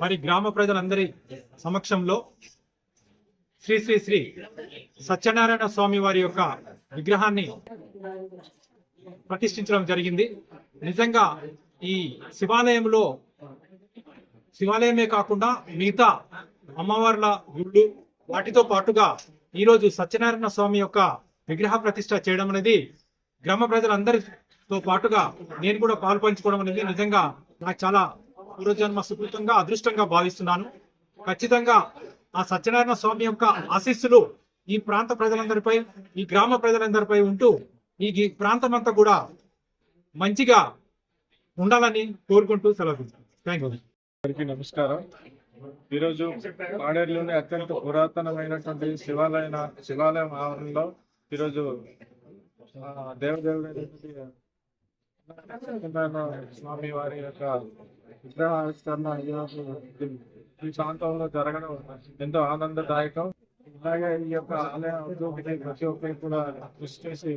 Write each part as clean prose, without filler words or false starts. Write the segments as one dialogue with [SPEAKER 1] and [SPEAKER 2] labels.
[SPEAKER 1] మరి గ్రామ ప్రజలందరి సమక్షంలో శ్రీ శ్రీ శ్రీ సత్యనారాయణ స్వామి వారి యొక్క విగ్రహాన్ని ప్రతిష్ఠించడం జరిగింది. నిజంగా ఈ శివాలయమే కాకుండా మిగతా అమ్మవార్ల గుళ్ళు వాటితో పాటుగా ఈరోజు సత్యనారాయణ స్వామి యొక్క విగ్రహ ప్రతిష్ఠ చేయడం అనేది గ్రామ ప్రజలందరితో పాటుగా నేను కూడా పాల్పంచుకోవడం అనేది నిజంగా నాకు చాలా పూర్వజన్మ సుకృతంగా అదృష్టంగా భావిస్తున్నాను. ఖచ్చితంగా ఆ సత్యనారాయణ స్వామి యొక్క ఆశీస్సులు ఈ ప్రాంత ప్రజలందరిపై, ఈ గ్రామ ప్రజలందరిపై ఉంటూ ఈ ప్రాంతం అంతా కూడా మంచిగా ఉండాలని కోరుకుంటూ సెలవు. Thank you.
[SPEAKER 2] అందరికీ నమస్కారం. ఈరోజు పాడేరులోని అత్యంత పురాతనమైనటువంటి శివాలయం ఆవరణలో ఈరోజు దేవదేవుడైనటువంటి సత్యనారాయణ స్వామి వారి యొక్క విగ్రహావిష్కరణ ఈరోజు ఈ ప్రాంతంలో జరగడం ఎంతో ఆనందదాయకం. అలాగే ఈ యొక్క ఆలయ అభివృద్ధికి ప్రతి ఒక్కరికి కూడా కృషి చేసి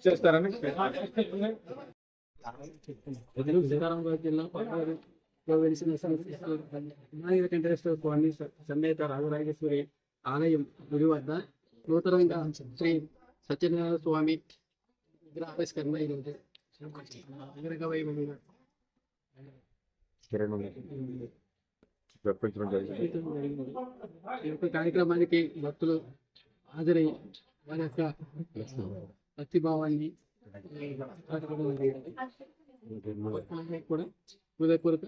[SPEAKER 2] చేస్తారని
[SPEAKER 3] వికారాబాద్ జిల్లా పట్టణంలో వెలిసిన వెంకటేశ్వర స్వామి సమేత రాజరాజేశ్వరి ఆలయం గుడి వద్ద నూతనంగా శ్రీ సత్యనారాయణ స్వామి విగ్రహావిష్కరణ ఈరోజు ఈ యొక్క కార్యక్రమానికి భక్తులు హాజరై వారి యొక్క భక్తిభావాన్ని కూడా హృదయపూర్వక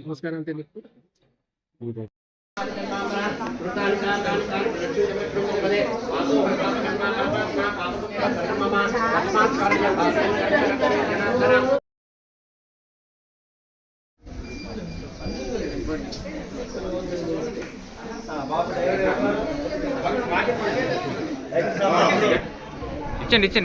[SPEAKER 3] నమస్కారం తెలుపుతూ
[SPEAKER 4] ఇచ్చండి